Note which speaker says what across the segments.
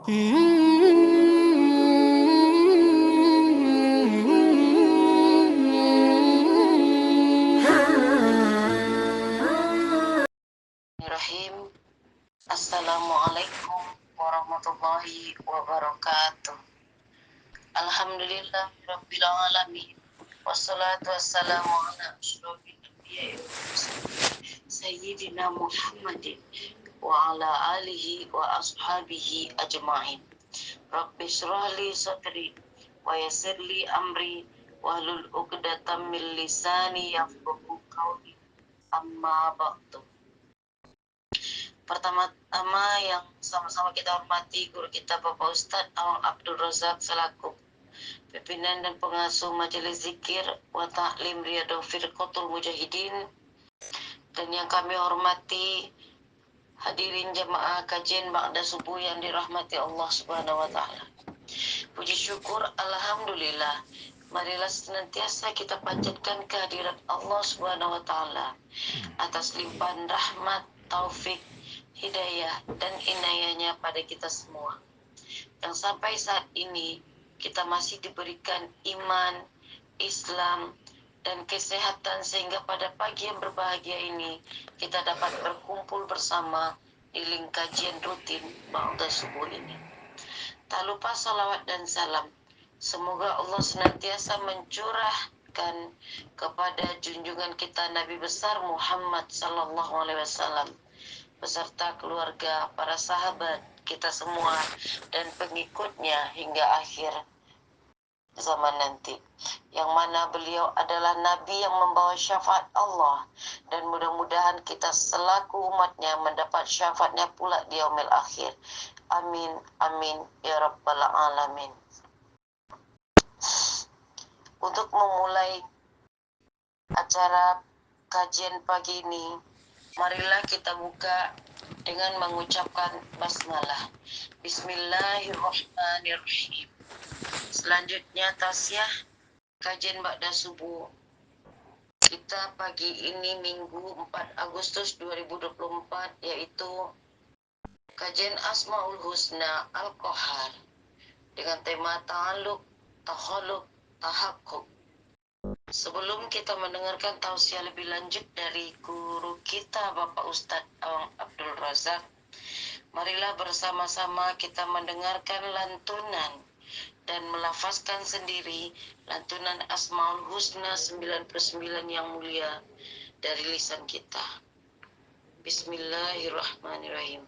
Speaker 1: Bismillahirrahmanirrahim. Assalamualaikum warahmatullahi wabarakatuh. Alhamdulillahirabbil alamin. Wassalatu wassalamu ala asyrofil anbiya'i wal mursalin sayyidina Muhammadin wa ala alihi wa ashabihi ajma'in. Rabbi shrah li sadri wa yassir li amri wahlul 'uqdatam min lisani yafqahu qawli. Amma ba'du. Pertama-tama yang sama-sama kita hormati guru kita Bapak Ustadz Awang Abdul Razak selaku pimpinan dan pengasuh Majelis Zikir wa Ta'lim Riyadhah Firqatul Mujahidin, dan yang kami hormati hadirin jamaah kajian ba'da subuh yang dirahmati Allah Subhanahu wa taala. Puji syukur alhamdulillah, marilah senantiasa kita panjatkan kehadirat Allah Subhanahu wa taala atas limpahan rahmat, taufik, hidayah dan inayahnya pada kita semua, yang sampai saat ini kita masih diberikan iman, Islam, dan kesehatan, sehingga pada pagi yang berbahagia ini kita dapat berkumpul bersama di link kajian rutin ba'da subuh ini. Tak lupa salawat dan salam, semoga Allah senantiasa mencurahkan kepada junjungan kita Nabi besar Muhammad sallallahu alaihi wasallam beserta keluarga, para sahabat kita semua dan pengikutnya hingga akhir zaman nanti, yang mana beliau adalah Nabi yang membawa syafaat Allah, dan mudah-mudahan kita selaku umatnya mendapat syafaatnya pula di yaumil akhir. Amin, amin, ya rabbal alamin. Untuk memulai acara kajian pagi ini, marilah kita buka dengan mengucapkan basmalah. Bismillahirrahmanirrahim. Selanjutnya tausiah kajian ba'da subuh kita pagi ini Minggu 4 Agustus 2024, yaitu kajian Asmaul Husna Al-Qahar dengan tema ta'alluq, takhalluq, tahaqquk. Sebelum kita mendengarkan tausiah lebih lanjut dari guru kita Bapak Ustadz Awang Abdul Razak, marilah bersama-sama kita mendengarkan lantunan dan melafazkan sendiri lantunan Asmaul Husna 99 yang mulia dari lisan kita. Bismillahirrahmanirrahim.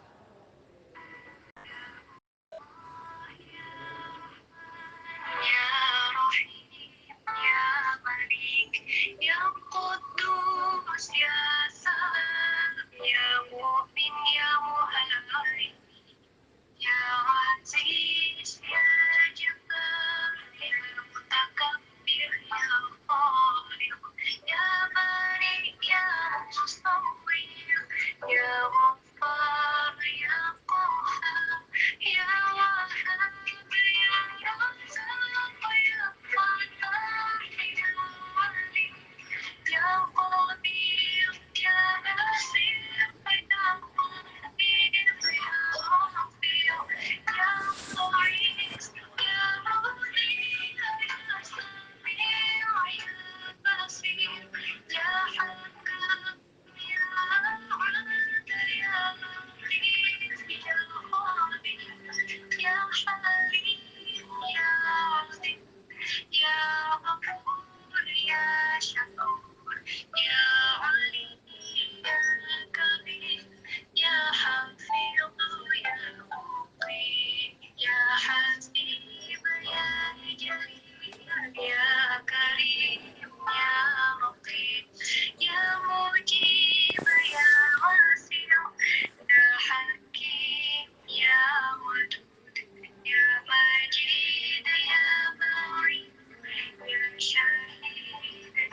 Speaker 1: Ya Rahim, Ya Malik, Ya Quddus, Ya Salam, Ya Mu'min, Ya Muhaimin, Ya Aziz, Ya Jabbar, Ya Mutakabbir, Ya Khaliq, Ya Bari, Ya Mustawwir, Ya Ghaffar, Ya Qahhar, Ya Wahhab, Ya Razzaq, Ya Fattah, Ya Alim, Ya Qadir, Ya Basir, Ya Qadir, Ya Ghafir, Ya Mu'izz, Ya Mughni, Ya Sami', Ya Basir, Ya Hakam, Ya Adil, Ya Latif, Ya Khabir, Ya Halim, Ya Azim, Ya Ghafur, Ya Shakur, Ya Ali, Ya Kabir, Ya Hafiz, Ya Muqim, Ya Hasib, Ya Jalil, Ya Karim, Ya Raqib, Ya Mujib, Ya Wasi', Ya Hakim, Ya Wadud, Ya Majid, Ya Ma'in, Ya Shahid, Ya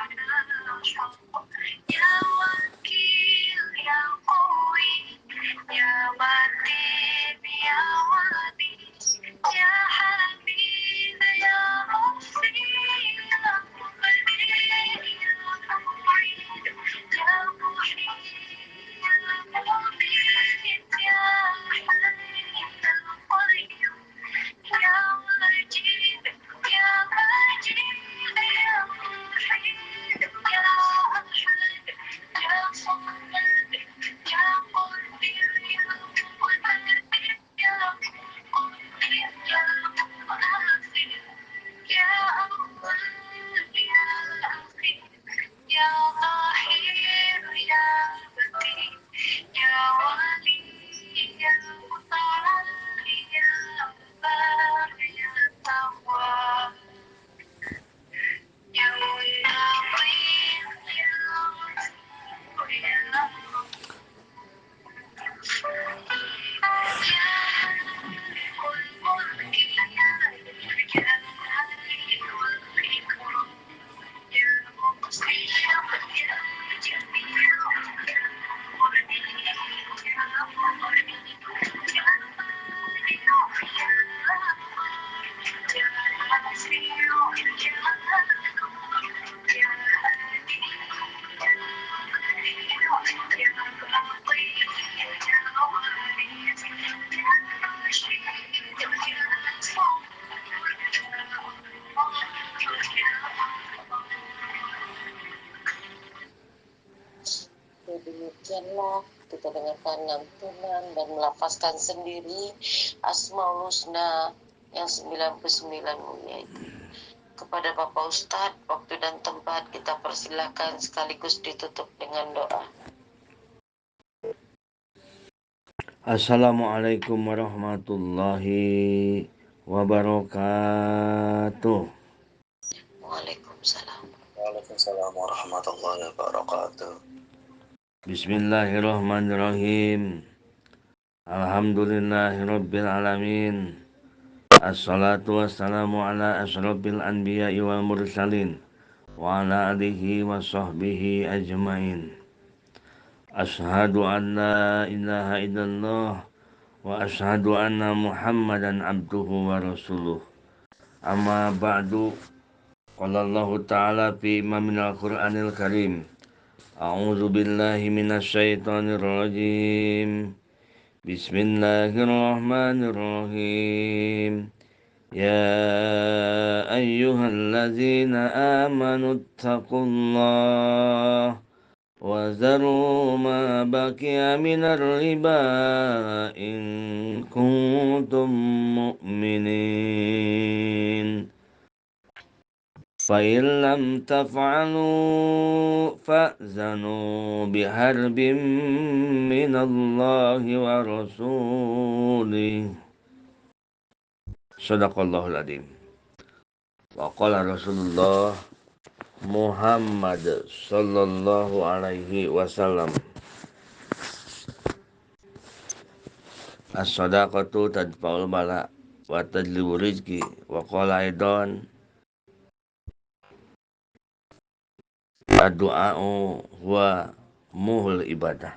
Speaker 1: demikianlah kita dengarkan lantunan dan melafazkan sendiri Asmaul Husna yang 99-nya itu. Kepada Bapak Ustadz, waktu dan tempat kita persilakan sekaligus ditutup dengan doa.
Speaker 2: Assalamualaikum warahmatullahi wabarakatuh.
Speaker 1: Waalaikumsalam.
Speaker 3: Waalaikumsalam warahmatullahi wabarakatuh.
Speaker 2: Bismillahirrahmanirrahim. Alhamdulillahirabbil alamin. Assalatu wassalamu ala asyrafil anbiya'i wal mursalin wa ala alihi wa sahbihi ajmain. Ashhadu an la ilaha illallah wa ashhadu anna Muhammadan abduhu wa rasuluh. Amma ba'du. Qala Allah Ta'ala fi imaminal Qur'anil Karim. A'udzu billahi minasy syaithanir rajim. Bismillahirrahmanirrahim. Ya ayyuhalladzina amanu taqullaha wa zaru ma baqiya minar riba in kuntum mu'minin. فَإِن لَّمْ تَفْعَلُوا فَأْذَنُوا بِحَرْبٍ مِّنَ اللَّهِ وَرَسُولِهِ. Shadaqallahul adzim. Wa qala Rasulullah Muhammad sallallahu alaihi wasallam, as-shadaqatu tadfa'ul bala wa tajlibu rizqi. Wa qala aidan ad-du'a'u huwa muhul ibadah.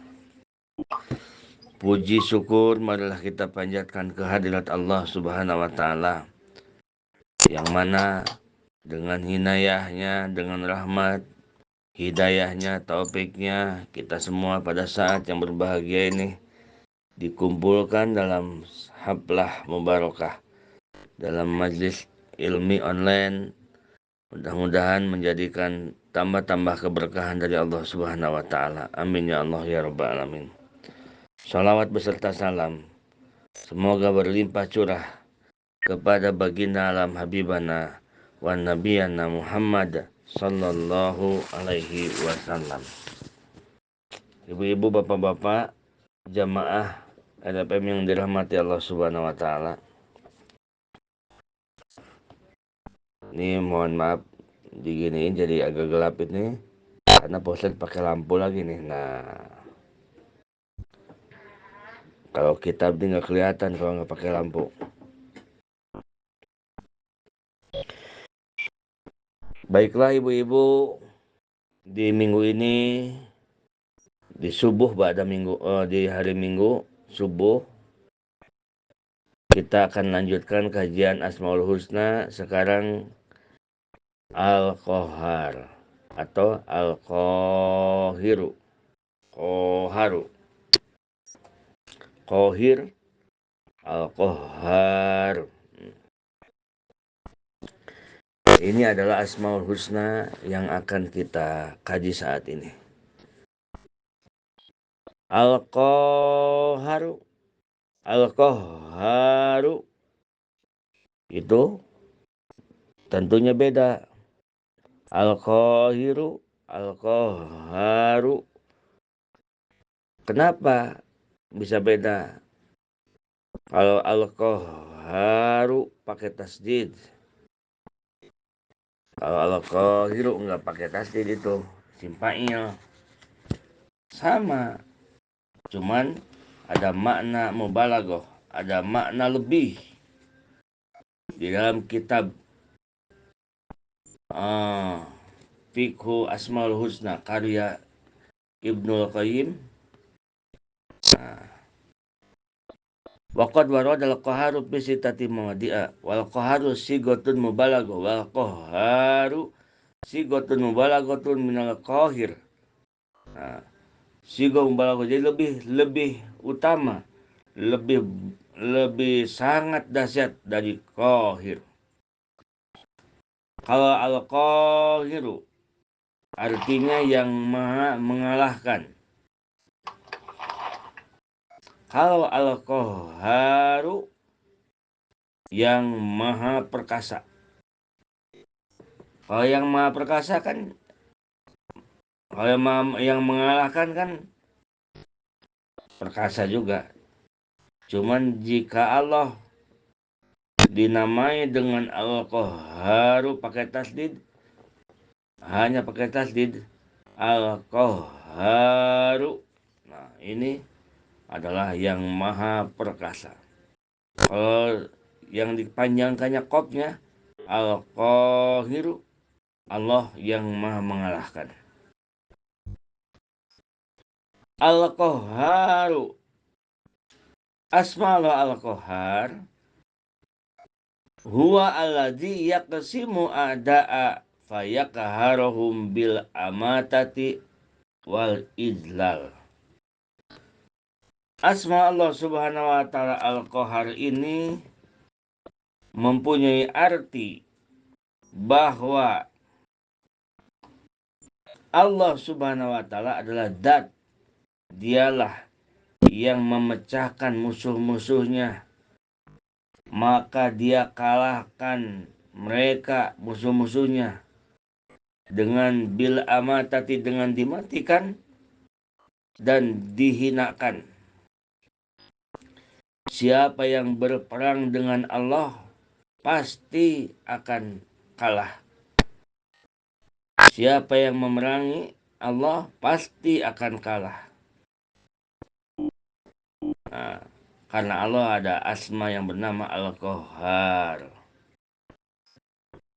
Speaker 2: Puji syukur marilah kita panjatkan kehadirat Allah Subhanahu wa Ta'ala, yang mana dengan hinayahnya, dengan rahmat, hidayahnya, taufiknya, kita semua pada saat yang berbahagia ini dikumpulkan dalam haflah mubarakah, dalam majlis ilmi online. Mudah-mudahan menjadikan tambah-tambah keberkahan dari Allah Subhanahu wa Ta'ala. Amin ya Allah ya Rabbal alamin. Salawat beserta salam semoga berlimpah curah kepada baginda alam habibana wa nabiyana Muhammad sallallahu alaihi wasallam. Ibu-ibu, bapak-bapak, jamaah LFM yang dirahmati Allah Subhanahu wa Ta'ala. Ini mohon maaf diginiin jadi agak gelap ini karena Pak Ustadz pakai lampu lagi nih. Nah, kalau kitab ini nggak kelihatan kalau nggak pakai lampu. Baiklah ibu-ibu, di minggu ini, di subuh pada minggu, di hari Minggu subuh, kita akan lanjutkan kajian Asmaul Husna. Sekarang Al-Qahar atau Al-Qahiru. Qahir, Al-Qahar. Ini adalah Asmaul Husna yang akan kita kaji saat ini. Al-Qaharu, Al-Qaharu itu tentunya beda. Al-Qahiru, Al-Qaharu. Kenapa bisa beda? Kalau Al-Qaharu pakai tasdid, kalau Al-Qahiru nggak pakai tasdid, itu simpail. Sama, cuman ada makna mubalaghah, ada makna lebih di dalam kitab Fiqhu Asmaul Husna karya Ibnul Qayyim. Waqad waradal qaharu fi sittati mawadi'a wal qaharu sigotun mubalaghah wal qaharu sigotun mubalaghatun minal qahir. Sigo mubalaghah jadi lebih utama, lebih sangat dahsyat dari qahir. Kalau al-qahiru artinya yang maha mengalahkan, Kalau Al-Qahharu yang maha perkasa. Kalau yang maha perkasa kan, kalau yang mengalahkan kan perkasa juga. Cuman jika Allah dinamai dengan Al-Qahharu pakai tasdid, hanya pakai tasdid, Al-Qahharu. Nah, ini adalah yang maha perkasa. Kalau yang dipanjangkannya kopnya, Al-Qahiru, Allah yang maha mengalahkan. Al-Qahharu, asma Allah Al-Qahhar, huwa alladzi yaqsimu a'da'a fayaqharuhum bil amatati wal idlal. Asma Allah Subhanahu wa taala Al-Qahhar ini mempunyai arti bahwa Allah Subhanahu wa taala adalah zat. Dialah yang memecahkan musuh-musuhnya, maka dia kalahkan mereka musuh-musuhnya dengan bil amatati, dengan dimatikan dan dihinakan. Siapa yang berperang dengan Allah pasti akan kalah. Siapa yang memerangi Allah pasti akan kalah. Nah, karena Allah ada asma yang bernama Al-Qahhar.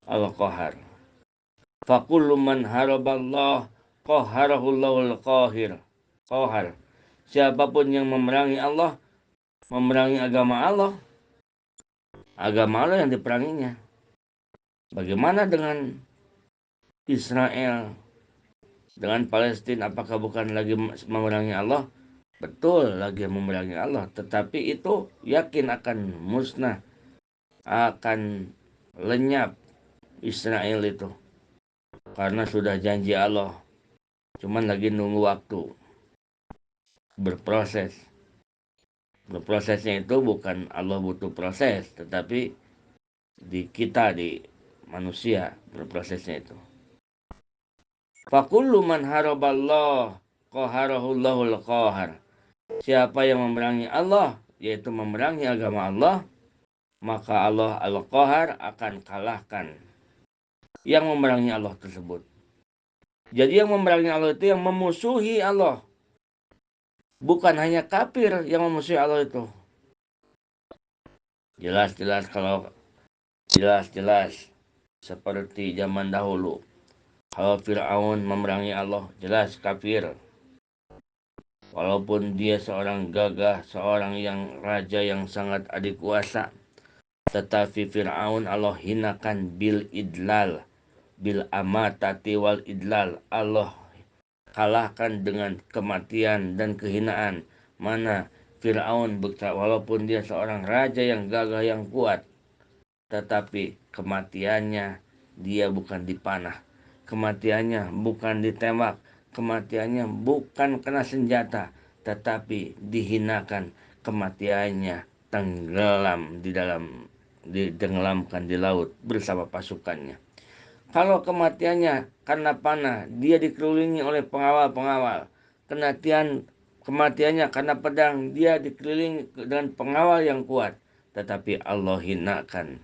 Speaker 2: Al-Qahhar. Fakullu man haraballah qahharahullahul qahir. Qahar. Siapapun yang memerangi Allah, memerangi agama Allah yang diperanginya. Bagaimana dengan Israel, dengan Palestina? Apakah bukan lagi memerangi Allah? Betul, lagi memerangi Allah. Tetapi itu yakin akan musnah, akan lenyap Israel itu. Karena sudah janji Allah. Cuman lagi nunggu waktu. Berproses. Berprosesnya itu bukan Allah butuh proses, tetapi di kita, di manusia berprosesnya itu. Fakullu man haraballah qaharahullahul qahar. Siapa yang memerangi Allah, yaitu memerangi agama Allah, maka Allah Al-Qahar akan kalahkan yang memerangi Allah tersebut. Jadi yang memerangi Allah itu yang memusuhi Allah. Bukan hanya kafir yang memusuhi Allah itu. Jelas-jelas kalau jelas-jelas seperti zaman dahulu. Kalau Fir'aun memerangi Allah, jelas kafir. Walaupun dia seorang gagah, seorang yang raja yang sangat adikuasa, tetapi Fir'aun Allah hinakan bil idlal, bil amatati wal idlal. Allah kalahkan dengan kematian dan kehinaan. Mana Fir'aun, walaupun dia seorang raja yang gagah yang kuat, tetapi kematiannya dia bukan dipanah, kematiannya bukan ditembak, kematiannya bukan kena senjata, tetapi dihinakan, kematiannya tenggelam ditenggelamkan di laut bersama pasukannya. Kalau kematiannya karena panah, dia dikelilingi oleh pengawal-pengawal. Kematiannya karena pedang, dia dikelilingi dengan pengawal yang kuat. Tetapi Allah hinakan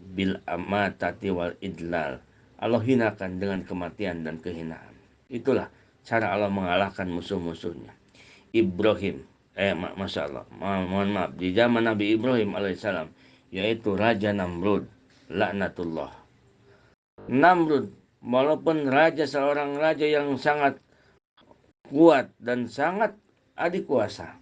Speaker 2: bil amatati wal idlal. Allah hinakan dengan kematian dan kehinaan. Itulah cara Allah mengalahkan musuh-musuhnya. Ibrahim, Masya Allah, mohon maaf, di zaman Nabi Ibrahim alaihissalam, yaitu Raja Namrud, laknatullah. Namrud, walaupun seorang raja yang sangat kuat dan sangat adikuasa,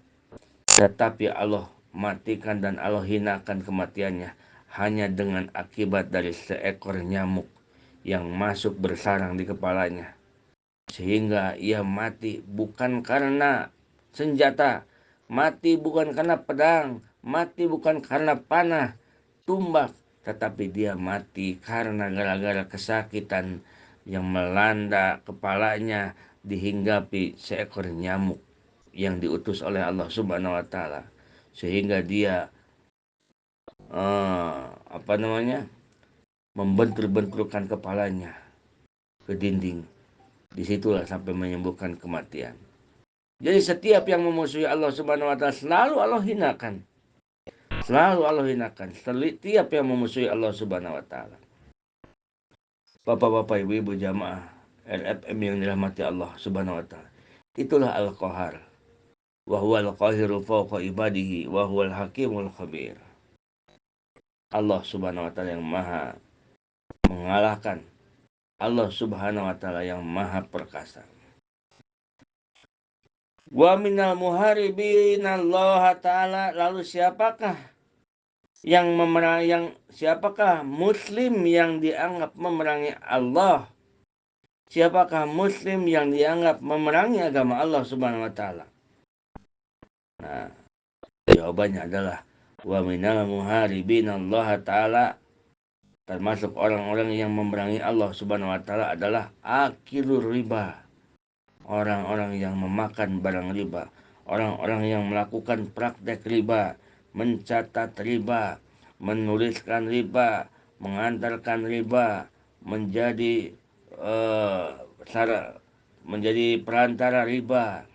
Speaker 2: tetapi Allah matikan dan Allah hinakan kematiannya hanya dengan akibat dari seekor nyamuk yang masuk bersarang di kepalanya. Sehingga ia mati bukan karena senjata, mati bukan karena pedang, mati bukan karena panah, tumbak, tetapi dia mati karena gara-gara kesakitan yang melanda kepalanya dihinggapi seekor nyamuk. yang diutus oleh Allah Subhanahu wa taala, sehingga dia membentur-benturkan kepalanya ke dinding. Disitulah sampai menyembuhkan kematian. Jadi setiap yang memusuhi Allah Subhanahu wa taala selalu Allah hinakan. Selalu Allah hinakan. Setiap yang memusuhi Allah Subhanahu wa taala. Bapak-bapak, ibu-ibu jamaah LFM yang dirahmati Allah Subhanahu wa taala. Itulah Al-Qahar. Wa huwal qahiru fawqa ibadihi wa huwal hakimul khabir. Allah Subhanahu wa taala yang maha mengalahkan. Allah Subhanahu wa taala yang maha perkasa. Wa minal muharibin Allah taala, lalu siapakah siapakah muslim yang dianggap memerangi Allah? Siapakah muslim yang dianggap memerangi agama Allah Subhanahu wa taala? Nah, jawabannya adalah wa minal muharibin Allah taala, termasuk orang-orang yang memerangi Allah Subhanahu wa taala adalah akilur riba. Orang-orang yang memakan barang riba, orang-orang yang melakukan praktek riba, mencatat riba, menuliskan riba, mengantarkan riba, menjadi perantara riba.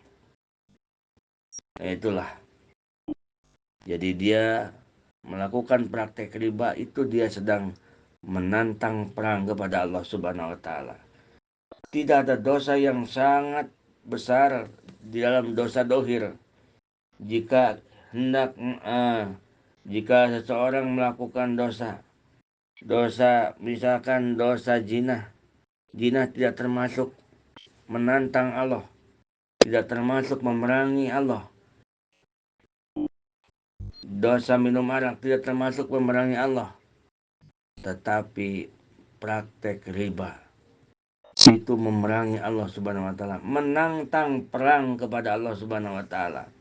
Speaker 2: Itulah. Jadi dia melakukan praktek riba itu dia sedang menantang perang kepada Allah Subhanahu wa taala. Tidak ada dosa yang sangat besar di dalam dosa dohir jika seseorang melakukan dosa misalkan dosa zina tidak termasuk menantang Allah, tidak termasuk memerangi Allah. Dosa minum arak tidak termasuk memerangi Allah, tetapi praktek riba itu memerangi Allah Subhanahu wa taala, menantang perang kepada Allah Subhanahu wa taala.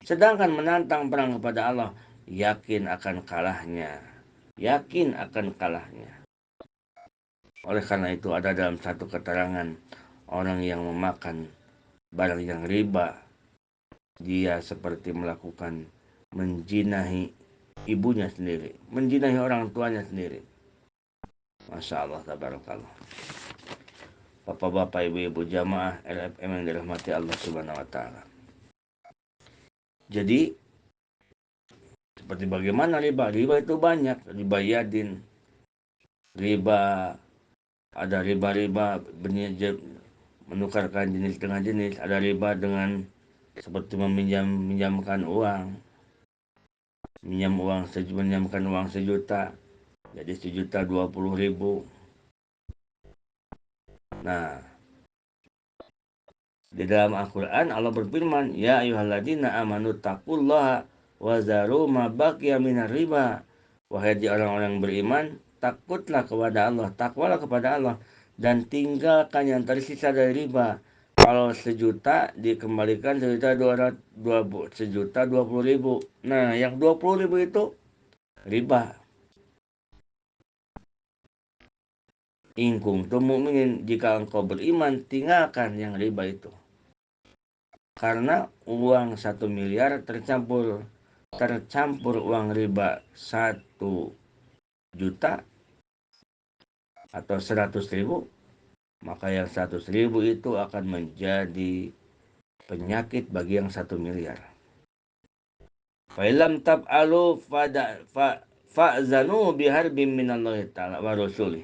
Speaker 2: Sedangkan menantang perang kepada Allah yakin akan kalahnya. Oleh karena itu ada dalam satu keterangan, orang yang memakan barang yang riba, dia seperti menjinahi ibunya sendiri, menjinahi orang tuanya sendiri. Masya Allah, tabarakallah. Bapak-bapak, ibu-ibu jamaah LFM yang dirahmati Allah Subhanahu wa taala. Jadi seperti bagaimana riba? Riba itu banyak, riba yadin, riba, ada riba menukarkan jenis dengan jenis, ada riba dengan seperti meminjamkan uang, meminjamkan uang 1.000.000, jadi 1.020.000. Nah, di dalam Al-Quran Allah berfirman, ya ayyuhalladzina amanu taqullaha wa zaru ma baqiya minar riba. Wahai orang-orang beriman, takutlah kepada Allah, takwalah kepada Allah, dan tinggalkan yang tersisa dari riba. Kalau 1.000.000 dikembalikan 1.020.000. Nah, yang 20.000 itu riba. In kuntum mu'minin, jika engkau beriman, tinggalkan yang riba itu. Karena uang 1 miliar tercampur uang riba 1 juta atau 100.000, maka yang 100.000 itu akan menjadi penyakit bagi yang 1 miliar. Fa'ilam tab'alu fa'zanu biharbin minallahi ta'ala wa rasulih.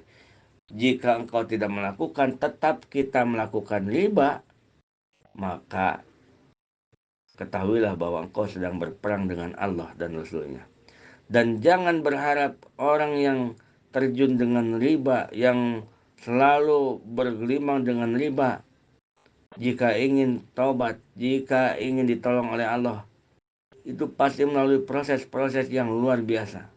Speaker 2: Jika engkau tidak melakukan, tetap kita melakukan riba, maka ketahuilah bahwa engkau sedang berperang dengan Allah dan Rasulnya. Dan jangan berharap orang yang terjun dengan riba, yang selalu bergelimang dengan riba, jika ingin taubat, jika ingin ditolong oleh Allah, itu pasti melalui proses-proses yang luar biasa.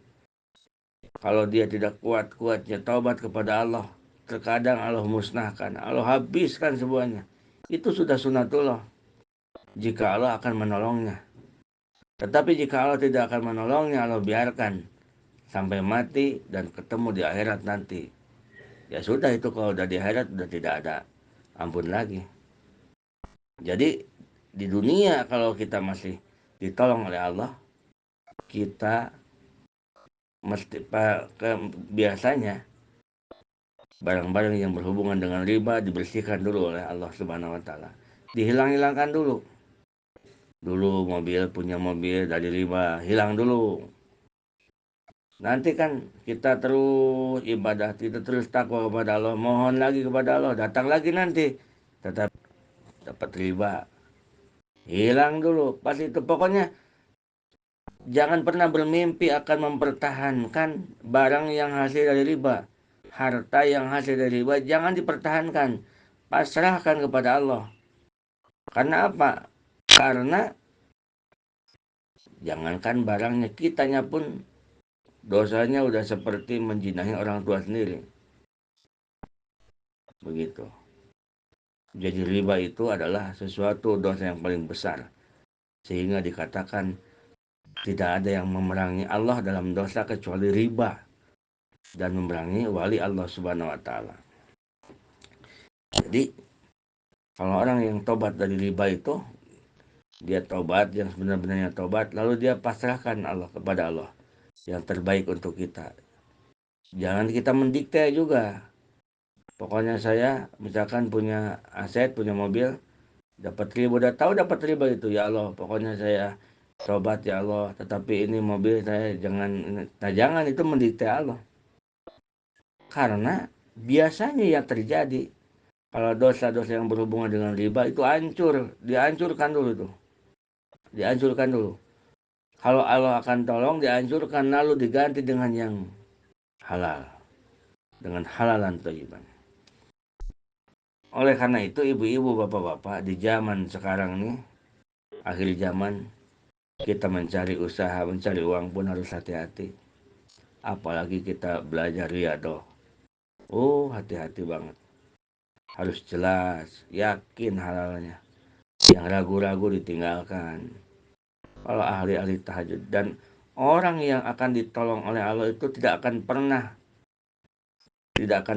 Speaker 2: Kalau dia tidak kuat-kuatnya taubat kepada Allah, terkadang Allah musnahkan, Allah habiskan semuanya. Itu sudah sunatullah, jika Allah akan menolongnya. Tetapi jika Allah tidak akan menolongnya, Allah biarkan sampai mati dan ketemu di akhirat nanti. Ya sudah, itu kalau udah di akhirat udah tidak ada ampun lagi. Jadi di dunia kalau kita masih ditolong oleh Allah, kita mesti biasanya barang-barang yang berhubungan dengan riba dibersihkan dulu oleh Allah Subhanahu wa taala. Dihilang-hilangkan dulu. Dulu punya mobil dari riba, hilang dulu. Nanti kan kita terus ibadah, kita terus takwa kepada Allah, mohon lagi kepada Allah, datang lagi nanti tetap dapat riba. Hilang dulu. Pas itu pokoknya jangan pernah bermimpi akan mempertahankan barang yang hasil dari riba. Harta yang hasil dari riba jangan dipertahankan. Pasrahkan kepada Allah. Karena apa? Karena jangankan barangnya, kitanya pun dosanya udah seperti menjinahi orang tua sendiri. Begitu. Jadi riba itu adalah sesuatu dosa yang paling besar. Sehingga dikatakan tidak ada yang memerangi Allah dalam dosa kecuali riba. Dan memerangi wali Allah Subhanahu wa taala. Jadi kalau orang yang tobat dari riba itu, dia tobat yang sebenar-benarnya tobat, lalu dia pasrahkan Allah kepada Allah yang terbaik untuk kita. Jangan kita mendikte juga. Pokoknya saya misalkan punya aset, punya mobil, dapat riba, udah tahu dapat riba itu, ya Allah, pokoknya saya tobat ya Allah, tetapi ini mobil saya jangan itu mendikte Allah. Karena biasanya yang terjadi kalau dosa-dosa yang berhubungan dengan riba itu dihancurkan dulu tuh. Dihancurkan dulu. Kalau Allah akan tolong, dihancurkan lalu diganti dengan yang halal. Dengan halalan thayyiban. Oleh karena itu ibu-ibu, bapak-bapak, di zaman sekarang nih, akhir zaman, kita mencari usaha, mencari uang pun harus hati-hati. Apalagi kita belajar riyadhah. Oh, hati-hati banget. Harus jelas, yakin halalnya. Yang ragu-ragu ditinggalkan. Kalau ahli-ahli tahajud. Dan orang yang akan ditolong oleh Allah itu tidak akan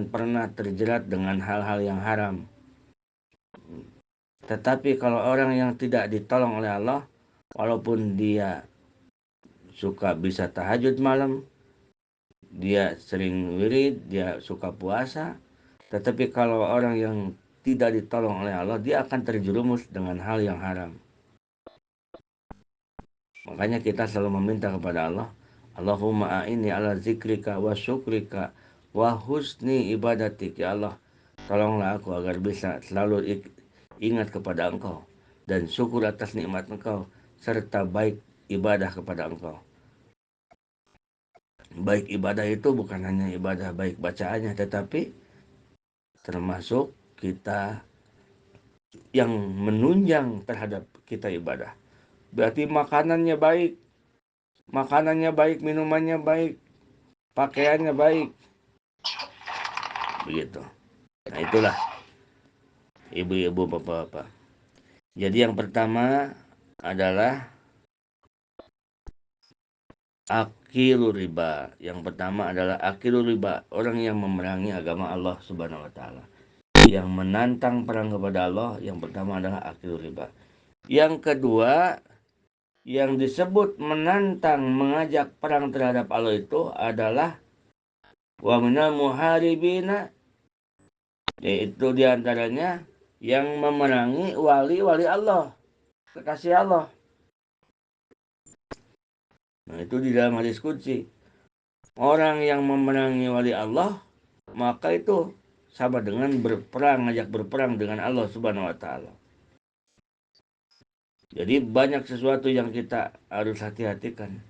Speaker 2: pernah terjerat dengan hal-hal yang haram. Tetapi kalau orang yang tidak ditolong oleh Allah, walaupun dia suka bisa tahajud malam, dia sering wirid, dia suka puasa, tetapi kalau orang yang tidak ditolong oleh Allah, dia akan terjerumus dengan hal yang haram. Makanya kita selalu meminta kepada Allah, Allahumma a'inni ala zikrika wa syukrika wa husni ibadatik. Ya Allah, tolonglah aku agar bisa selalu ingat kepada Engkau dan syukur atas nikmat Engkau serta baik ibadah kepada Engkau. Baik ibadah itu bukan hanya ibadah baik bacaannya, tetapi termasuk kita yang menunjang terhadap kita ibadah. Berarti makanannya baik, minumannya baik, pakaiannya baik. Begitu. Nah itulah ibu-ibu, bapak-bapak. Jadi yang pertama adalah akilur riba. Yang pertama adalah akilur riba, orang yang memerangi agama Allah Subhanahu wa taala. Yang menantang perang kepada Allah, yang pertama adalah akilur riba. Yang kedua, yang disebut menantang, mengajak perang terhadap Allah itu adalah wa minal muharibina, yaitu diantaranya yang memerangi wali-wali Allah, kekasih Allah. Nah itu di dalam hadis qudsi, orang yang memerangi wali Allah, maka itu sama dengan ngajak berperang dengan Allah Subhanahu wa taala. Jadi banyak sesuatu yang kita harus hati-hatikan.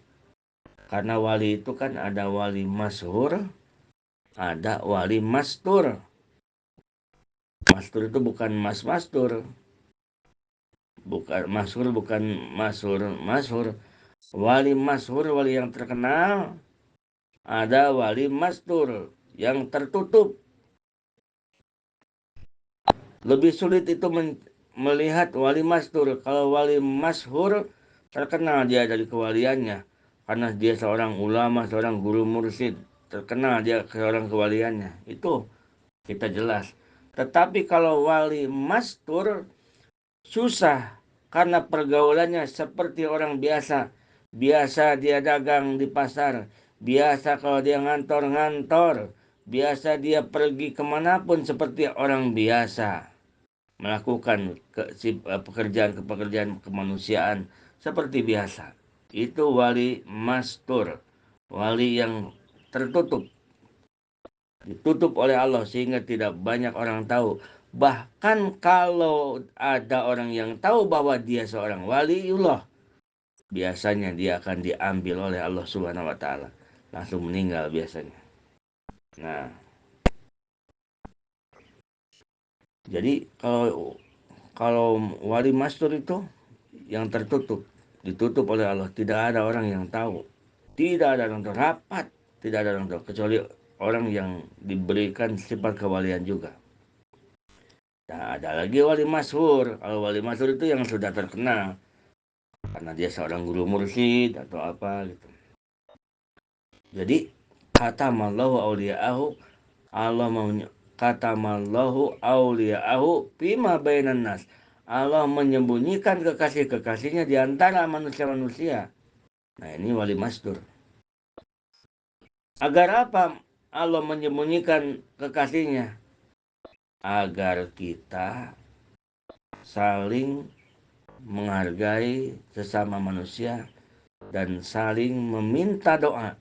Speaker 2: Karena wali itu kan ada wali masyhur, ada wali mastur. Mastur itu bukan mastur. Bukan masyhur, bukan masyhur. Wali masyhur, wali yang terkenal. Ada wali mastur yang tertutup. Lebih sulit itu melihat wali mastur. Kalau wali masyhur, terkenal dia dari kewaliannya. Karena dia seorang ulama, seorang guru mursyid. Terkenal dia seorang kewaliannya. Itu kita jelas. Tetapi kalau wali mastur, susah karena pergaulannya seperti orang biasa. Biasa dia dagang di pasar, biasa kalau dia ngantor-ngantor, biasa dia pergi kemanapun seperti orang biasa. Melakukan pekerjaan kemanusiaan seperti biasa. Itu wali mastur, wali yang tertutup, ditutup oleh Allah sehingga tidak banyak orang tahu. Bahkan kalau ada orang yang tahu bahwa dia seorang waliullah, biasanya dia akan diambil oleh Allah Subhanahu wa taala. Langsung meninggal biasanya. Nah, jadi kalau wali mastur itu yang tertutup, ditutup oleh Allah, tidak ada orang yang tahu. Tidak ada orang tahu, rapat, tidak ada orang tahu kecuali orang yang diberikan sifat kewalian juga. Nah, ada lagi wali masyhur. Kalau wali masyhur itu yang sudah terkenal karena dia seorang guru mursyid atau apa gitu. Jadi khatamallahu auliya'ahu, Allah khatamallahu auliya'ahu bima bainan nas. Allah menyembunyikan kekasih-kekasihnya di antara manusia-manusia. Nah, ini wali mastur. Agar apa Allah menyembunyikan kekasihnya? Agar kita saling menghargai sesama manusia dan saling meminta doa.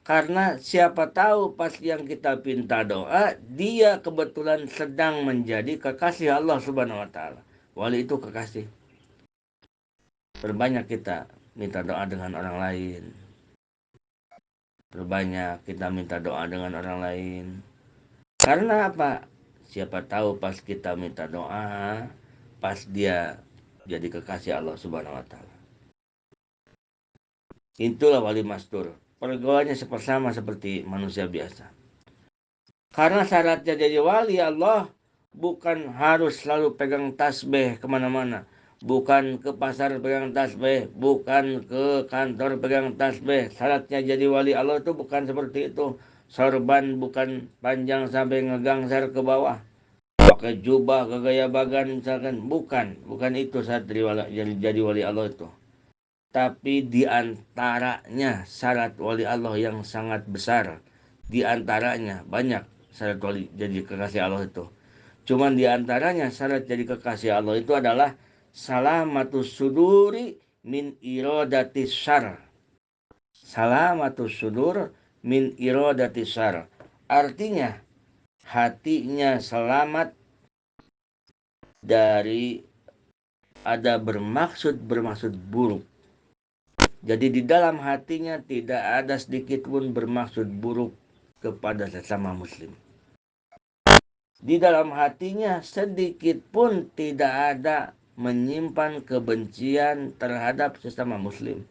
Speaker 2: Karena siapa tahu pas yang kita minta doa, dia kebetulan sedang menjadi kekasih Allah Subhanahu wa taala. Wali itu kekasih. Perbanyak kita minta doa dengan orang lain. Perbanyak kita minta doa dengan orang lain. Karena apa? Siapa tahu pas kita minta doa, pas dia jadi kekasih Allah Subhanahu wa taala. Itulah wali mastur. Pergaulannya sama seperti manusia biasa. Karena syaratnya jadi wali Allah bukan harus selalu pegang tasbih kemana-mana. Bukan ke pasar pegang tasbih, bukan ke kantor pegang tasbih. Syaratnya jadi wali Allah itu bukan seperti itu. Sorban bukan panjang sampai ngegangser ke bawah. Pakai jubah ke gaya bagan misalkan. Bukan itu syarat jadi wali Allah itu. Tapi di antaranya syarat wali Allah yang sangat besar. Di antaranya banyak syarat wali jadi kekasih Allah itu. Cuman di antaranya syarat jadi kekasih Allah itu adalah salamatus suduri min iradatis syar. Salamatus sudur min iradatis syar. Artinya hatinya selamat dari ada bermaksud buruk. Jadi di dalam hatinya tidak ada sedikit pun bermaksud buruk kepada sesama muslim. Di dalam hatinya sedikit pun tidak ada menyimpan kebencian terhadap sesama muslim.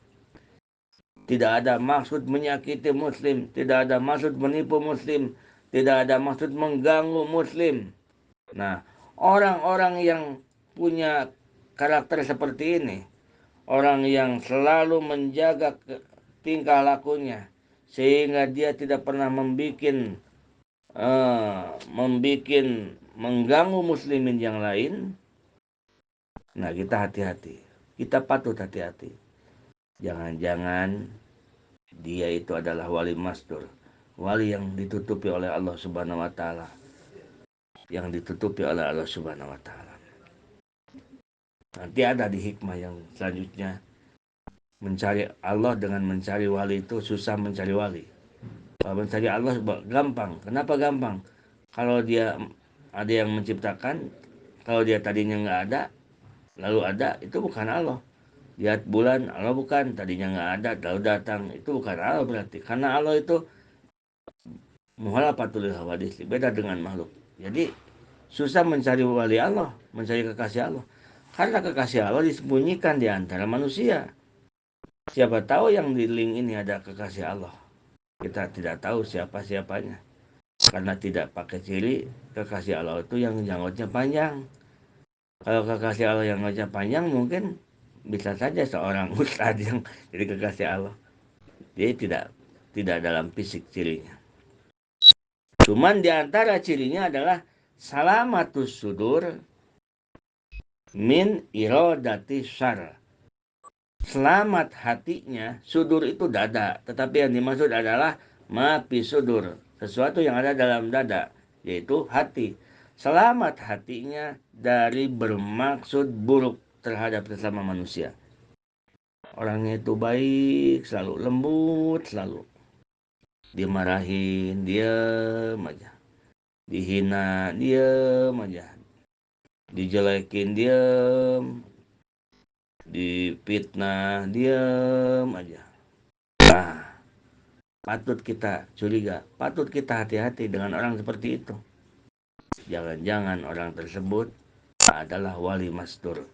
Speaker 2: Tidak ada maksud menyakiti muslim, tidak ada maksud menipu muslim, tidak ada maksud mengganggu muslim. Nah, orang-orang yang punya karakter seperti ini, orang yang selalu menjaga tingkah lakunya sehingga dia tidak pernah membuat mengganggu muslimin yang lain. Nah, kita hati-hati, kita patut hati-hati. Jangan-jangan dia itu adalah wali mastur, wali yang ditutupi oleh Allah Subhanahu wa taala, yang ditutupi oleh Allah Subhanahu wa taala. Nanti ada di hikmah yang selanjutnya. Mencari Allah dengan mencari wali itu susah mencari wali. Kalau mencari Allah gampang. Kenapa gampang? Kalau dia ada yang menciptakan, kalau dia tadinya nggak ada, lalu ada, itu bukan Allah. Lihat bulan, Allah bukan, tadinya nggak ada, lalu datang, itu bukan Allah berarti. Karena Allah itu muhalafatul hawadis, beda dengan makhluk. Jadi susah mencari wali Allah, mencari kekasih Allah. Karena kekasih Allah disembunyikan di antara manusia. Siapa tahu yang di link ini ada kekasih Allah. Kita tidak tahu siapa-siapanya. Karena tidak pakai ciri, kekasih Allah itu yang janggutnya panjang. Kalau kekasih Allah yang janggutnya panjang mungkin bisa saja seorang ustadz yang jadi kekasih Allah. Dia tidak dalam fisik cirinya. Cuman di antara cirinya adalah salamatus sudur min iradati syar. Selamat hatinya, sudur itu dada, tetapi yang dimaksud adalah mafi sudur, sesuatu yang ada dalam dada, yaitu hati. Selamat hatinya dari bermaksud buruk terhadap sesama manusia. Orangnya itu baik, selalu lembut, selalu. Dimarahin, diam aja. Dihina, diam aja. Dijelekin, diam. Difitnah, diam aja. Nah, patut kita curiga, patut kita hati-hati dengan orang seperti itu. Jangan-jangan orang tersebut adalah wali mastur,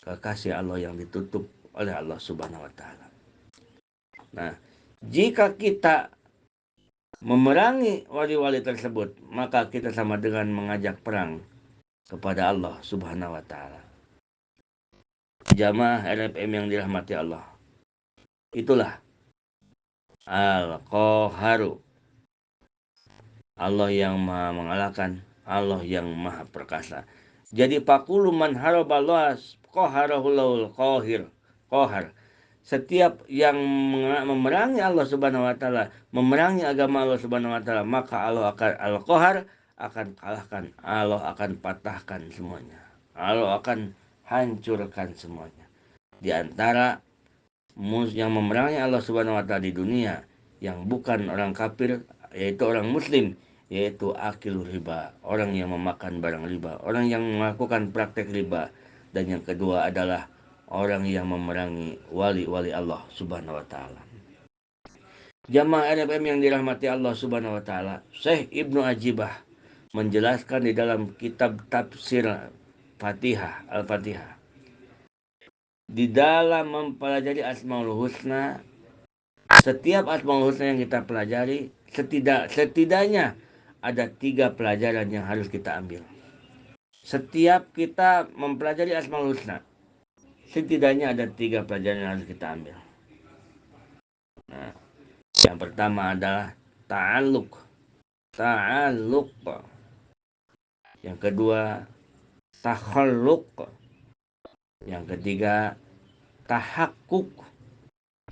Speaker 2: kekasih Allah yang ditutup oleh Allah Subhanahu wa taala. Nah, jika kita memerangi wali-wali tersebut, maka kita sama dengan mengajak perang kepada Allah Subhanahu wa taala. Jamaah RFM yang dirahmati Allah. Itulah Al-Qaharu. Allah yang maha mengalahkan, Allah yang maha perkasa. Jadi pakulu man haraballah qaharahul qahir. Qahar. Setiap yang memerangi Allah Subhanahu wa taala, memerangi agama Allah Subhanahu wa taala, maka Allah akan al-qahar, akan kalahkan, Allah akan patahkan semuanya. Allah akan hancurkan semuanya. Di antara yang memerangi Allah Subhanahu wa taala di dunia yang bukan orang kafir, yaitu orang muslim, yaitu akil riba, orang yang memakan barang riba, orang yang melakukan praktek riba. Dan yang kedua adalah orang yang memerangi wali-wali Allah Subhanahu wa taala. Jamaah RFM yang dirahmati Allah Subhanahu wa taala, Syekh Ibnu Ajibah menjelaskan di dalam kitab tafsir Fatihah, Al-Fatihah. Di dalam mempelajari Asmaul Husna, setiap Asmaul Husna yang kita pelajari, setidaknya ada 3 pelajaran yang harus kita ambil. Setiap kita mempelajari Asmaul Husna, setidaknya ada 3 pelajaran yang harus kita ambil. Nah, yang pertama adalah ta'alluq. Yang kedua, takhalluq. Yang ketiga, tahakkuk.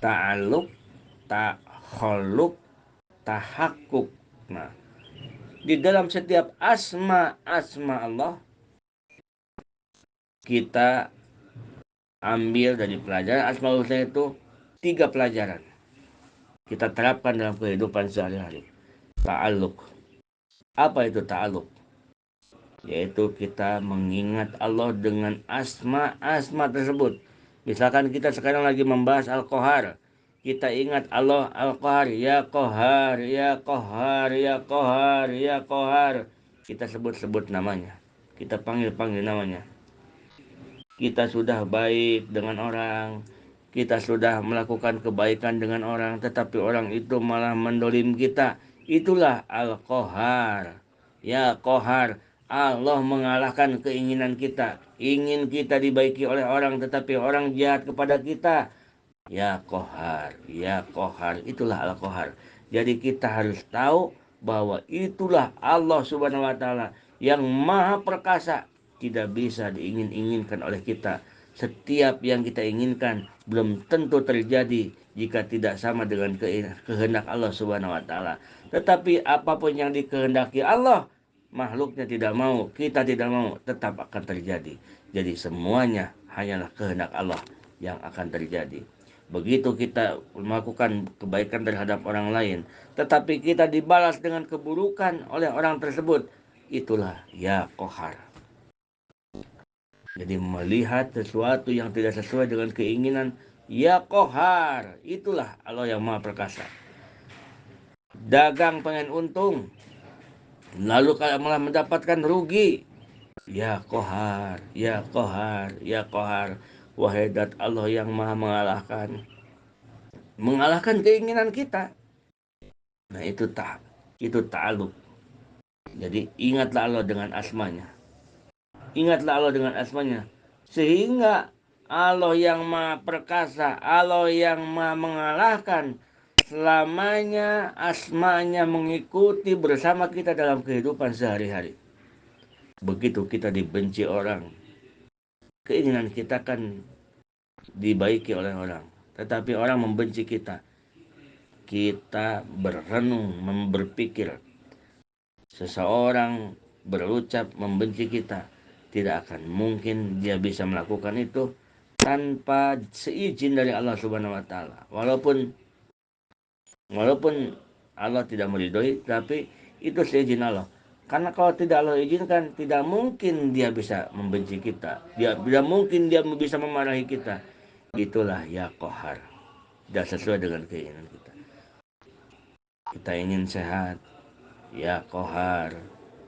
Speaker 2: Ta'alluq, takhalluq, tahakkuk. Nah, di dalam setiap asma Allah, kita ambil dari pelajaran Asmaul Husna itu 3 pelajaran. Kita terapkan dalam kehidupan sehari-hari. Ta'alluq. Apa itu ta'alluq? Yaitu kita mengingat Allah dengan asma tersebut. Misalkan kita sekarang lagi membahas Al-Qahar. Kita ingat Allah Al-Qahar. Ya Qahar, ya Qahar, ya Qahar, ya Qahar. Kita sebut-sebut namanya. Kita panggil-panggil namanya. Kita sudah baik dengan orang, kita sudah melakukan kebaikan dengan orang, tetapi orang itu malah mendolim kita. Itulah Al-Qahar. Ya Qahar, Allah mengalahkan keinginan kita. Ingin kita dibaiki oleh orang, tetapi orang jahat kepada kita. Ya Qahar, ya Qahar, itulah Al-Qahar. Jadi kita harus tahu bahwa itulah Allah Subhanahu wa taala yang maha perkasa. Tidak bisa diingin-inginkan oleh kita. Setiap yang kita inginkan belum tentu terjadi jika tidak sama dengan kehendak Allah Subhanahu wa taala. Tetapi apapun yang dikehendaki Allah, makhluknya tidak mau, kita tidak mau, tetap akan terjadi. Jadi semuanya hanyalah kehendak Allah yang akan terjadi. Begitu kita melakukan kebaikan terhadap orang lain, tetapi kita dibalas dengan keburukan oleh orang tersebut, itulah ya Qahar. Jadi melihat sesuatu yang tidak sesuai dengan keinginan, ya Qahar, itulah Allah yang maha perkasa. Dagang pengen untung, lalu kalau malah mendapatkan rugi, ya Qahar, ya Qahar, ya Qahar. Wahai zat Allah yang maha mengalahkan keinginan kita. Nah, itu ta'alluq. Jadi ingatlah Allah dengan asmanya. Ingatlah Allah dengan asmanya. Sehingga Allah yang maha perkasa, Allah yang maha mengalahkan, selamanya asmanya mengikuti bersama kita dalam kehidupan sehari-hari. Begitu kita dibenci orang, keinginan kita kan dibaiki oleh orang, tetapi orang membenci kita. Kita berenung, berpikir, seseorang berucap membenci kita, tidak akan mungkin dia bisa melakukan itu tanpa seizin dari Allah Subhanahu wa taala. Walaupun Allah tidak meridhoi, tapi itu seizin Allah. Karena kalau tidak Allah izinkan, tidak mungkin dia bisa membenci kita. Tidak mungkin dia bisa memarahi kita. Itulah ya Qahar. Tidak sesuai dengan keinginan kita. Kita ingin sehat, ya Qahar.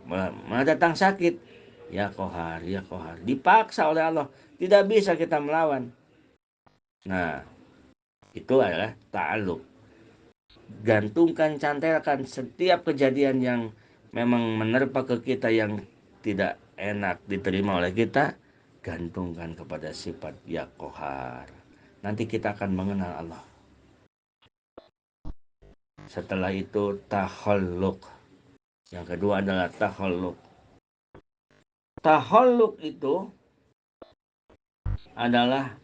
Speaker 2: Malah datang sakit, ya Qahar, ya Qahar. Dipaksa oleh Allah. Tidak bisa kita melawan. Nah, itu adalah ta'alluq. Gantungkan, cantelkan setiap kejadian yang memang menerpa ke kita yang tidak enak diterima oleh kita, gantungkan kepada sifat ya Qahar. Nanti kita akan mengenal Allah. Setelah itu takhalluq. Yang kedua adalah takhalluq. Takhalluq itu adalah,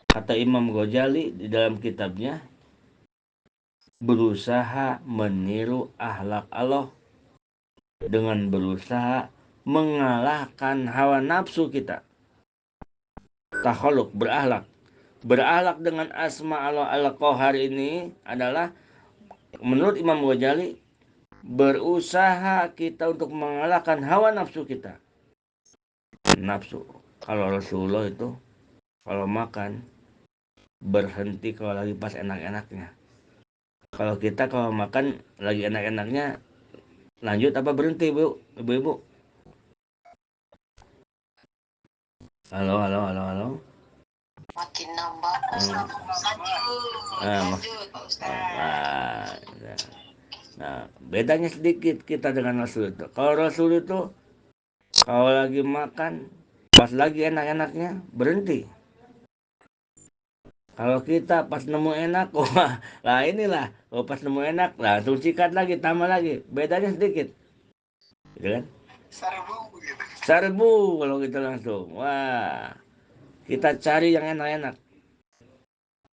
Speaker 2: kata Imam Ghazali di dalam kitabnya, berusaha meniru akhlak Allah dengan berusaha mengalahkan hawa nafsu kita. Takhalluq, berakhlak dengan asma Allah Al-Qahar ini adalah, menurut Imam Ghazali, berusaha kita untuk mengalahkan hawa nafsu kita. Nafsu, kalau Rasulullah itu kalau makan berhenti kalau lagi pas enak-enaknya. Kalau kita kalau makan lagi enak-enaknya lanjut apa berhenti, Bu? Ibu-ibu? Halo.
Speaker 1: Makin nambah Ustaz. Lanjut Pak Ustaz.
Speaker 2: Nah, bedanya sedikit kita dengan Rasul itu. Kalau Rasul itu kalau lagi makan, pas lagi enak-enaknya berhenti. Kalau kita pas nemu enak, wah, lah inilah, pas nemu enak, langsung sikat lagi, tambah lagi. Bedanya sedikit, gitu kan? Serbu kalau kita langsung. Wah, kita cari yang enak-enak.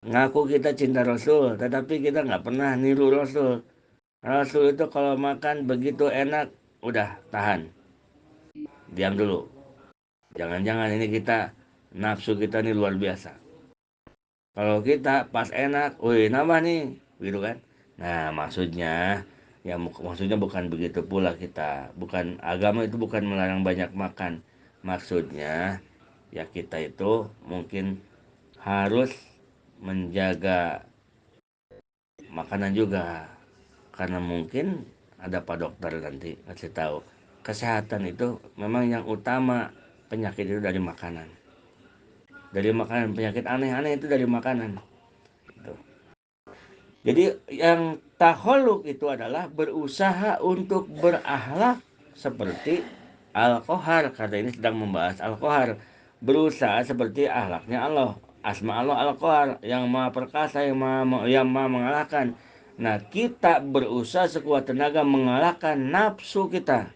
Speaker 2: Ngaku kita cinta Rasul, tetapi kita nggak pernah niru Rasul. Rasul itu kalau makan begitu enak, udah tahan. Diam dulu. Jangan-jangan ini kita, nafsu kita ini luar biasa. Kalau kita pas enak, wih nambah nih, gitu kan? Nah, maksudnya bukan begitu pula kita. Bukan, agama itu bukan melarang banyak makan. Maksudnya ya kita itu mungkin harus menjaga makanan juga. Karena mungkin ada Pak Dokter nanti kasih tahu, kesehatan itu memang yang utama, penyakit itu dari makanan. Dari makanan, penyakit aneh-aneh itu dari makanan. Gitu. Jadi yang takhalluq itu adalah berusaha untuk berakhlak seperti Al-Qahar. Kata ini sedang membahas Al-Qahar. Berusaha seperti akhlaknya Allah. Asma Allah Al-Qahar, yang maha perkasa, yang maha mengalahkan. Nah, kita berusaha sekuat tenaga mengalahkan nafsu kita.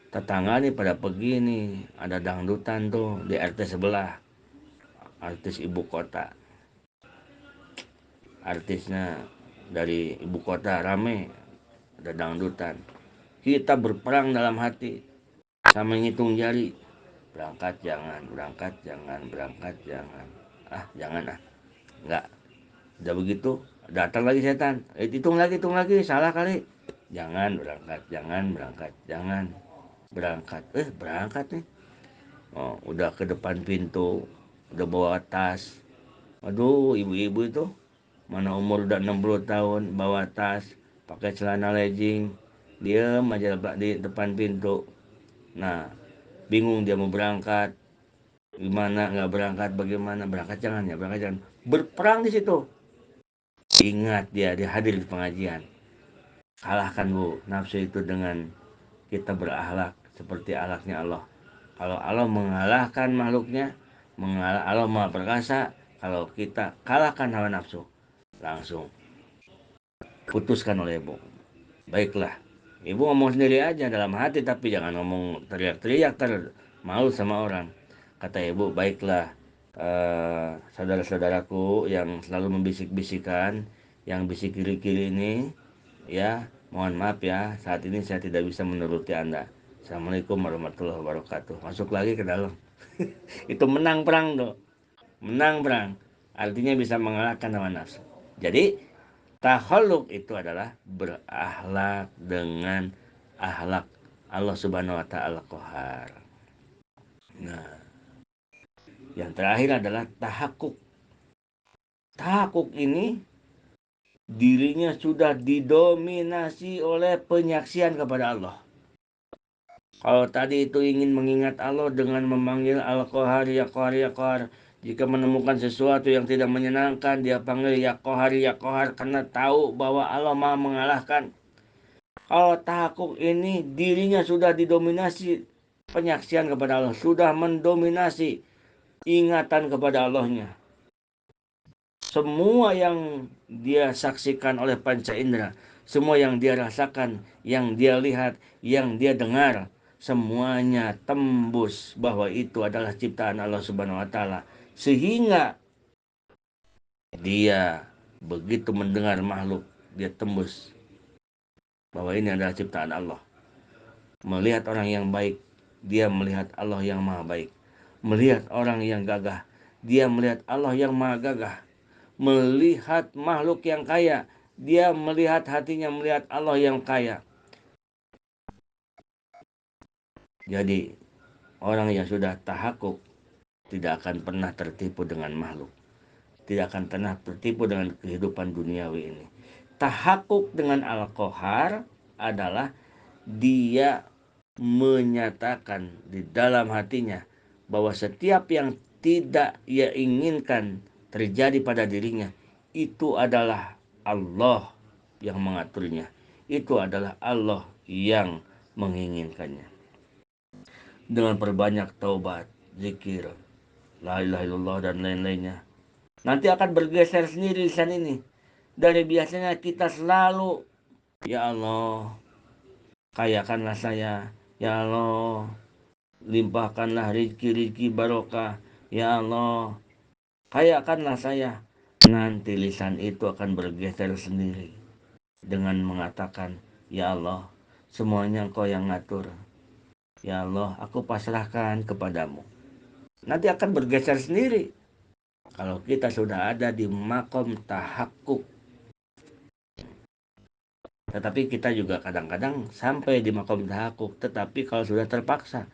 Speaker 2: Tetangga nih pada pergi nih, ada dangdutan tuh di RT sebelah. Artis ibu kota. Artisnya dari ibu kota rame, ada dangdutan. Kita berperang dalam hati sama ngitung jari. Berangkat jangan, berangkat jangan, berangkat jangan. Jangan Enggak. Udah begitu, datang lagi setan. Hitung lagi, salah kali. Jangan berangkat, jangan berangkat, jangan berangkat. Berangkat nih. Oh, udah ke depan pintu, udah bawa tas. Aduh, ibu-ibu itu mana umur udah 60 tahun, bawa tas, pakai celana legging, diem aja di depan pintu. Nah, bingung dia mau berangkat, gimana nggak berangkat, bagaimana berangkat jangan ya, berangkat jangan. Berperang di situ. Ingat dia hadir di pengajian. Kalahkan Bu nafsu itu dengan kita berakhlak seperti akhlaknya Allah. Kalau Allah mengalahkan makhluknya, Allah maha perkasa. Kalau kita kalahkan hawa nafsu, langsung putuskan oleh ibu. Baiklah, ibu ngomong sendiri aja dalam hati, tapi jangan ngomong teriak-teriak, malu sama orang. Kata ibu, baiklah saudara-saudaraku yang selalu membisik-bisikan, yang bisik kiri-kiri ini, ya mohon maaf ya, saat ini saya tidak bisa menuruti Anda. Assalamualaikum warahmatullahi wabarakatuh. Masuk lagi ke dalam. Itu menang perang tuh, menang perang. Artinya bisa mengalahkan hawa nafsu. Jadi tahaluk itu adalah berakhlak dengan akhlak Allah Subhanahu wa taala Qahar. Nah, yang terakhir adalah tahakuk. Tahakuk ini dirinya sudah didominasi oleh penyaksian kepada Allah. Kalau tadi itu ingin mengingat Allah dengan memanggil Al-Qahar, ya Qahar, ya Qahar. Jika menemukan sesuatu yang tidak menyenangkan, dia panggil ya Qahar, ya Qahar, karena tahu bahwa Allah Maha mengalahkan. Kalau tahakuk ini dirinya sudah didominasi penyaksian kepada Allah, sudah mendominasi ingatan kepada Allahnya. Semua yang dia saksikan oleh panca indera, semua yang dia rasakan, yang dia lihat, yang dia dengar, semuanya tembus bahwa itu adalah ciptaan Allah Subhanahu wa taala. Sehingga dia begitu mendengar makhluk, dia tembus bahwa ini adalah ciptaan Allah. Melihat orang yang baik, dia melihat Allah yang maha baik. Melihat orang yang gagah, dia melihat Allah yang maha gagah. Melihat makhluk yang kaya, dia melihat hatinya melihat Allah yang kaya. Jadi orang yang sudah tahakuk tidak akan pernah tertipu dengan makhluk, tidak akan pernah tertipu dengan kehidupan duniawi ini. Tahakuk dengan Al-Qahar adalah dia menyatakan di dalam hatinya bahwa setiap yang tidak ia inginkan terjadi pada dirinya itu adalah Allah yang mengaturnya, itu adalah Allah yang menginginkannya. Dengan perbanyak taubat, zikir, la ilaha illallah dan lain-lainnya, nanti akan bergeser sendiri lisan ini. Dari biasanya kita selalu, ya Allah, kayakanlah saya, ya Allah, limpahkanlah rizki barokah, ya Allah, kayakanlah saya. Nanti lisan itu akan bergeser sendiri dengan mengatakan, ya Allah, semuanya Engkau yang ngatur, ya Allah, aku pasrahkan kepadamu. Nanti akan bergeser sendiri kalau kita sudah ada di makom tahakuk. Tetapi kita juga kadang-kadang sampai di makom tahakuk, tetapi kalau sudah terpaksa,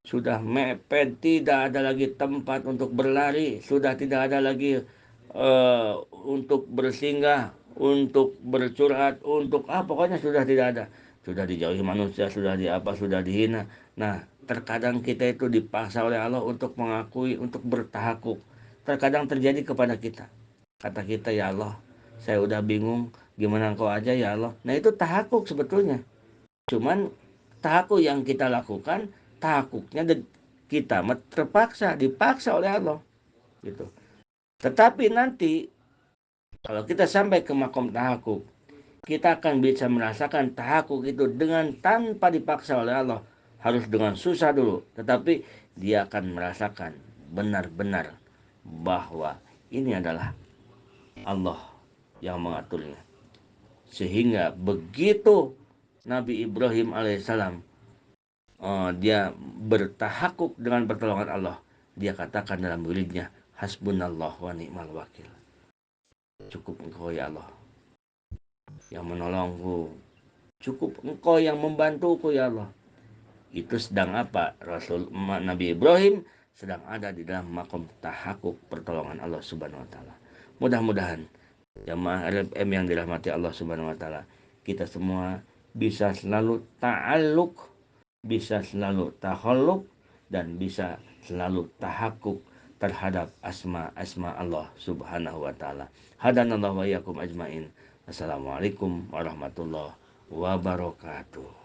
Speaker 2: sudah mepet, tidak ada lagi tempat untuk berlari, sudah tidak ada lagi untuk bersinggah, untuk bercurhat, untuk pokoknya sudah tidak ada. Sudah dijauhi manusia, sudah sudah dihina. Nah, terkadang kita itu dipaksa oleh Allah untuk mengakui, untuk bertahakuk. Terkadang terjadi kepada kita. Kata kita, ya Allah, saya udah bingung, gimana Engkau aja ya Allah. Nah, itu tahakuk sebetulnya. Cuman tahakuk yang kita lakukan, tahakuknya kita terpaksa, dipaksa oleh Allah gitu. Tetapi nanti kalau kita sampai ke makom tahakuk, kita akan bisa merasakan tahakuk itu dengan tanpa dipaksa oleh Allah. Harus dengan susah dulu, tetapi dia akan merasakan benar-benar bahwa ini adalah Allah yang mengaturnya. Sehingga begitu Nabi Ibrahim alaihissalam dia bertahakuk dengan pertolongan Allah, dia katakan dalam wiridnya, hasbunallah wa ni'mal wakil. Cukup Engkau ya Allah yang menolongku, cukup Engkau yang membantuku ya Allah. Itu sedang apa? Nabi Ibrahim sedang ada di dalam makom tahakuk pertolongan Allah Subhanahu wa taala. Mudah-mudahan jamaah RFM yang dirahmati Allah Subhanahu wa taala, kita semua bisa selalu ta'aluk, bisa selalu tahaluk, dan bisa selalu tahakuk terhadap asma-asma Allah Subhanahu wa taala. Hadanallahu wa iyyakum ajmain. Assalamualaikum warahmatullahi wabarakatuh.